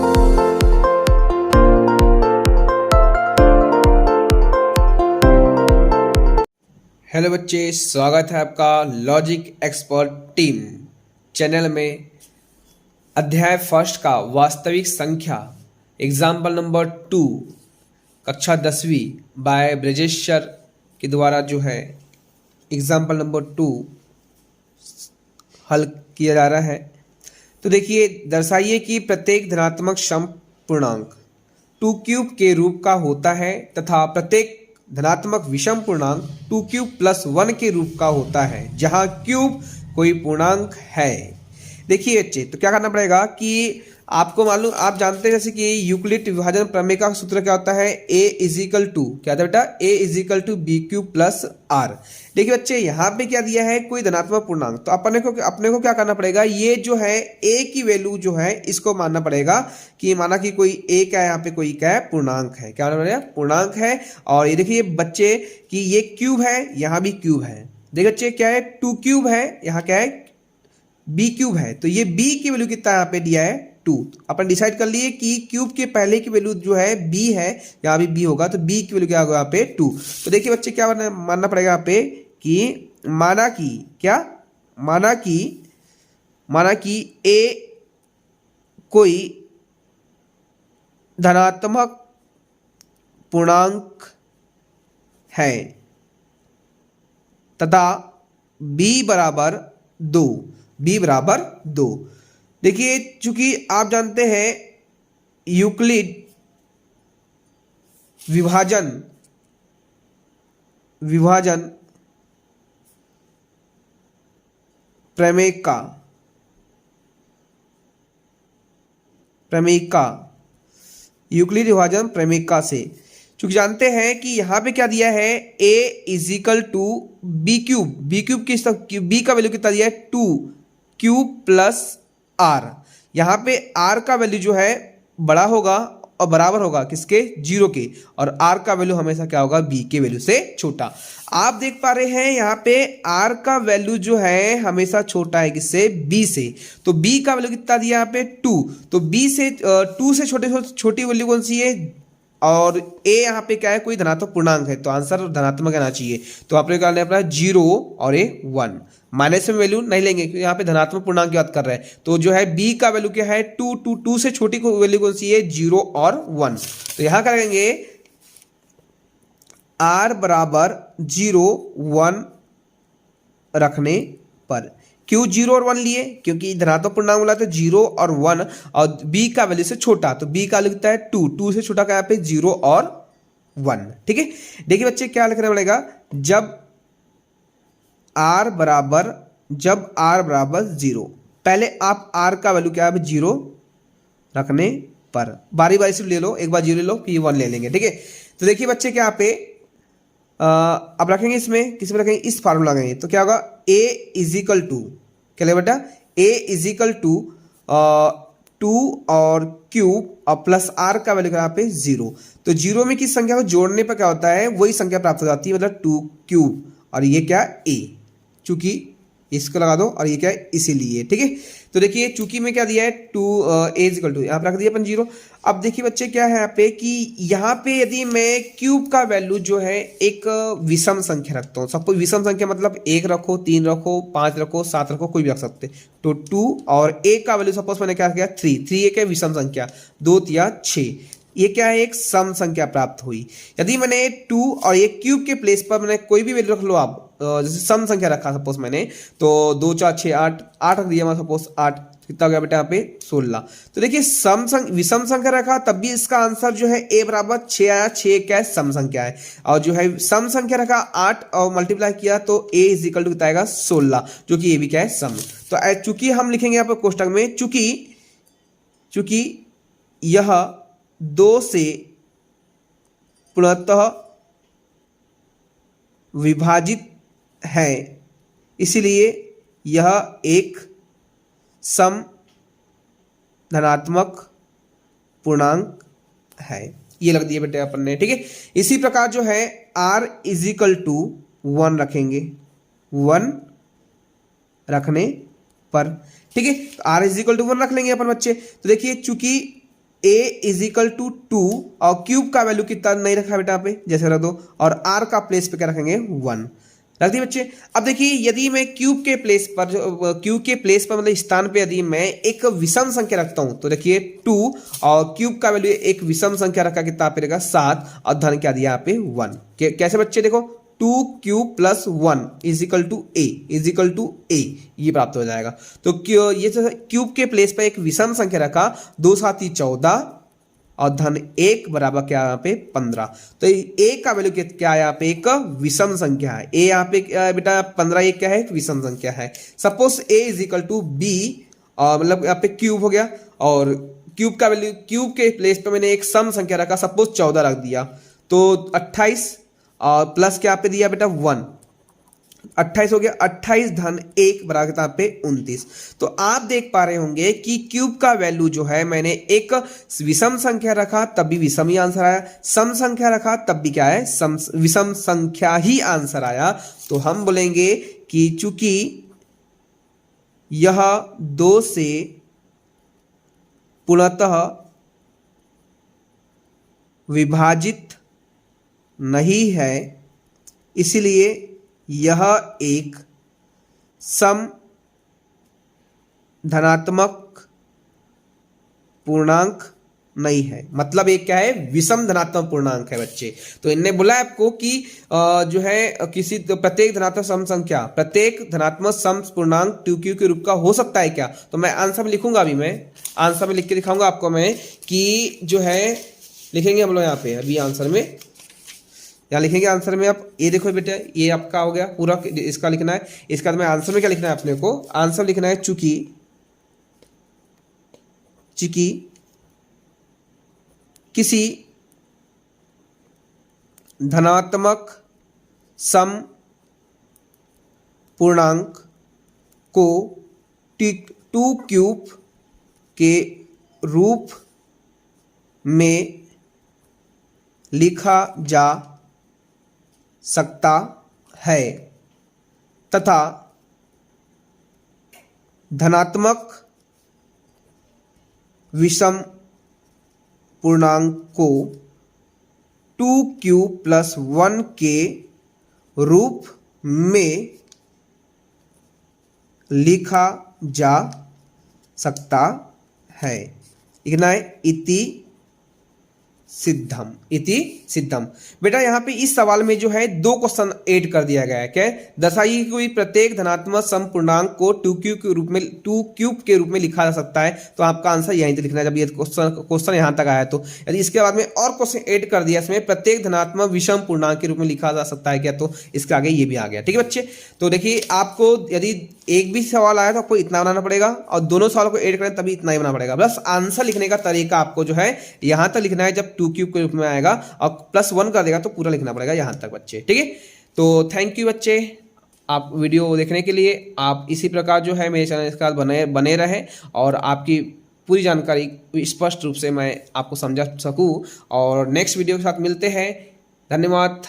Hello बच्चे, स्वागत है आपका लॉजिक एक्सपर्ट टीम चैनल में। अध्याय फर्स्ट का वास्तविक संख्या एग्जाम्पल नंबर 2 कक्षा 10वीं बाय ब्रजेश सर के द्वारा जो है एग्जाम्पल नंबर 2 हल किया जा रहा है। तो देखिए, दर्शाइए कि प्रत्येक धनात्मक सम पूर्णांक 2 क्यूब के रूप का होता है तथा प्रत्येक धनात्मक विषम पूर्णांक 2 क्यूब प्लस 1 के रूप का होता है, जहां क्यूब कोई पूर्णांक है। देखिए बच्चे, तो क्या करना पड़ेगा कि आपको मालूम, आप जानते हैं जैसे कि यूक्लिड विभाजन प्रमेय का सूत्र क्या होता है, a इजिकल टू क्या था बेटा, a is equal to b cube plus r. देखिए बच्चे, यहाँ पे क्या दिया है, कोई धनात्मक पूर्णांक, तो अपने को क्या करना पड़ेगा, ये जो है a की वैल्यू जो है इसको मानना पड़ेगा कि माना कि कोई a क्या है, यहाँ पे कोई क्या है, पूर्णांक है। क्या मानना पड़ेगा, पूर्णांक है। और ये देखिए बच्चे कि ये क्यूब है, यहाँ भी क्यूब है। देखिए बच्चे क्या है, 2 क्यूब है, यहाँ क्या है, बी क्यूब है। तो ये बी की वैल्यू कितना यहाँ पे दिया है, 2। अपन डिसाइड कर लिए कि क्यूब के पहले की वैल्यू जो है बी है, यहाँ भी बी होगा, तो बी की वैल्यू क्या होगा यहाँ पे 2। तो देखिए बच्चे क्या मानना पड़ेगा यहाँ पे कि माना कि क्या, माना कि ए कोई धनात्मक पूर्णांक है तथा b बराबर 2। देखिए, चूंकि आप जानते हैं यूक्लिड विभाजन प्रमेय का यूक्लिड विभाजन प्रमेय से चूंकि जानते हैं कि यहाँ पे क्या दिया है, a is equal to b cube की b का वैल्यू कितना दिया है, 2 क्यूब प्लस r। यहाँ पे r का वैल्यू जो है बड़ा होगा और बराबर होगा किसके, 0 के, और r का वैल्यू हमेशा क्या होगा, b के वैल्यू से छोटा। आप देख पा रहे हैं यहाँ पे r का वैल्यू जो है हमेशा छोटा है किससे, b से। तो b का वैल्यू कितना दिया यहाँ पे, 2। तो b से 2 से छोटी वैल्यू कौन सी है, और a यहाँ पे क्या है, कोई धनात्मक पूर्णांक है, तो आंसर धनात्मक आना चाहिए। तो आपने क्या लेना अपना 0 और a 1। माइनस में वैल्यू नहीं लेंगे क्योंकि यहाँ पे धनात्मक पूर्णांक की बात कर रहे हैं। तो जो है b का वैल्यू क्या है, 2 से छोटी वैल्यू कौन सी है, 0 और 1। तो यहाँ करेंगे r बराबर 0 1 रखने पर, क्यों 0 और 1 लिए, क्योंकि धनात्मक पूर्णांक बोला तो 0 और 1, और b का वैल्यू से छोटा, तो b का लिखता है 2 से छोटा का यहाँ पे 0 और 1। ठीक है। देखिए बच्चे क्या लिखना पड़ेगा, जब r बराबर 0, पहले आप r का वैल्यू क्या है, 0 रखने पर, बारी बारी से ले लो, एक बार 0 ले लो फिर 1 ले लेंगे। ठीक है। तो देखिए बच्चे क्या पे अब रखेंगे, इसमें किसी में रखेंगे, इस फार्मूला लगाएंगे, तो क्या होगा, a इजिकल टू क्या ले बेटा, a इजिकल टू 2 और क्यूब और प्लस r का वैल्यू यहाँ पे 0। तो 0 में किस संख्या को जोड़ने पर क्या होता है, वही संख्या प्राप्त हो जाती है, मतलब 2 क्यूब, और ये क्या a, चूंकि इसको लगा दो, और ये क्या है, इसीलिए। ठीक है। तो देखिए चूंकि में क्या दिया है, 2 a इजिकल टू, यहाँ पे रख दिया अपन 0। अब देखिए बच्चे क्या है यहाँ पे कि यहाँ पे यदि मैं क्यूब का वैल्यू जो है एक विषम संख्या रखता हूँ, सबको विषम संख्या मतलब 1 रखो, 3 रखो, 5 रखो, 7 रखो, कोई भी रख सकते। तो 2 और a का वैल्यू सपोज मैंने क्या किया, 3 एक है विषम संख्या, 2 या 6, ये क्या है, एक सम संख्या प्राप्त हुई। यदि मैंने 2 और ये क्यूब के प्लेस पर मैंने कोई भी वैल्यू रख लो, आप जैसे सम संख्या रखा सपोज मैंने, तो 2 4 6 8 रख दिया मैं, सपोज 8 कितना हो गया बेटा यहाँ पे 16। तो देखिए विषम संख्या रखा तब भी इसका आंसर जो है a बराबर 6 आया, 6 क्या है, सम संख्या है। और जो है सम संख्या रखा 8 और मल्टीप्लाई किया तो a इजिकल टू कितना आएगा, 16, जो कि ये भी क्या है, सम। तो चूंकि हम लिखेंगे यहाँ पे कोष्टक में, चूंकि यह 2 से पूर्णतः विभाजित है, इसलिए यह एक सम धनात्मक पूर्णांक है, ये लग दिया बेटे अपन ने। ठीक है। इसी प्रकार जो है r इजिकल टू 1 रखेंगे, 1 रखने पर। ठीक है। तो r इजिकल टू 1 रख लेंगे अपन बच्चे। तो देखिए चूंकि a इज इक्वल टू 2 और क्यूब का वैल्यू कितना नहीं रखा बेटा यहाँ पे, जैसे रख दो, और r का प्लेस पे क्या रखेंगे 1 रख दिए बच्चे। अब देखिए यदि मैं क्यूब के प्लेस पर मतलब स्थान पे यदि मैं एक विषम संख्या रखता हूं तो देखिए 2 और क्यूब का वैल्यू एक विषम संख्या रखा कितना पे रहेगा 7 और धन क्या दिया यहाँ पे 1। कैसे बच्चे, देखो 2 cube plus 1 is equal to a ये प्राप्त हो जाएगा। तो ये क्यूब के प्लेस पर एक विषम संख्या रखा, 2 7 14 और धन 1 बराबर क्या यहाँ पे 15। तो ए का वैल्यू क्या है यहाँ पे, एक विषम संख्या है। ए यहाँ पे बेटा 15 एक क्या है, एक विषम संख्या है। Suppose a is equal to b, मतलब यहाँ पे क्यूब हो गया, और क्यूब का वैल्यू, क्यूब के प्लेस पे मैंने एक सम संख्या रखा, सपोज 14 रख दिया, तो 28 प्लस क्या पे दिया बेटा 1, 28 हो गया, 28 धन 1 बराबर यहाँ पे 29। तो आप देख पा रहे होंगे कि क्यूब का वैल्यू जो है मैंने एक विषम संख्या रखा तब भी विषम ही आंसर आया, सम संख्या रखा तब भी क्या है, विषम संख्या ही आंसर आया। तो हम बोलेंगे कि चूंकि यह 2 से पूर्णतः विभाजित नहीं है, इसलिए यह एक सम धनात्मक पूर्णांक नहीं है। मतलब ये क्या है, विषम धनात्मक पूर्णांक है बच्चे। तो इनने बोला आपको कि जो है किसी प्रत्येक धनात्मक सम संख्या, प्रत्येक धनात्मक सम पूर्णांक 2q के रूप का हो सकता है क्या। तो मैं आंसर में लिखूंगा, अभी मैं आंसर में लिख के दिखाऊंगा आपको मैं कि जो है लिखेंगे हम लोग यहाँ पे, अभी आंसर में यहाँ लिखेंगे, आंसर में आप ये देखो बेटा, ये आपका हो गया पूरा, इसका लिखना है। इसके बाद में आंसर में क्या लिखना है अपने को, आंसर लिखना है चूंकि किसी धनात्मक सम पूर्णांक को 2 क्यूब के रूप में लिखा जा सकता है तथा धनात्मक विषम पूर्णांक को 2 क्यूब प्लस 1 के रूप में लिखा जा सकता है। लिखना है इति सिद्धम। बेटा यहाँ पे इस सवाल में जो है 2 क्वेश्चन ऐड कर दिया गया है। क्या है, दर्शाइए कि प्रत्येक धनात्मक सम पूर्णांक को 2 क्यूब के रूप में लिखा जा सकता है। तो आपका आंसर यहीं तक लिखना है जब ये क्वेश्चन यहाँ तक आया। तो यदि इसके बाद में और क्वेश्चन ऐड कर दिया इसमें, प्रत्येक धनात्मक विषम पूर्णांक के रूप में लिखा जा सकता है क्या, तो इसके आगे ये भी आ गया। ठीक है बच्चे, तो देखिए आपको यदि एक भी सवाल आया तो आपको इतना बनाना पड़ेगा, और दोनों सवालों को ऐड करें तभी इतना ही बनाना पड़ेगा। बस आंसर लिखने का तरीका आपको जो है यहाँ तक लिखना है, जब 2 क्यूब के रूप में आएगा और +1 कर देगा तो पूरा लिखना पड़ेगा यहाँ तक बच्चे। ठीक है, तो थैंक यू बच्चे आप वीडियो देखने के लिए। आप इसी प्रकार जो है मेरे चैनल के साथ बने रहें और आपकी पूरी जानकारी स्पष्ट रूप से मैं आपको समझा सकूँ। और नेक्स्ट वीडियो के साथ मिलते हैं। धन्यवाद।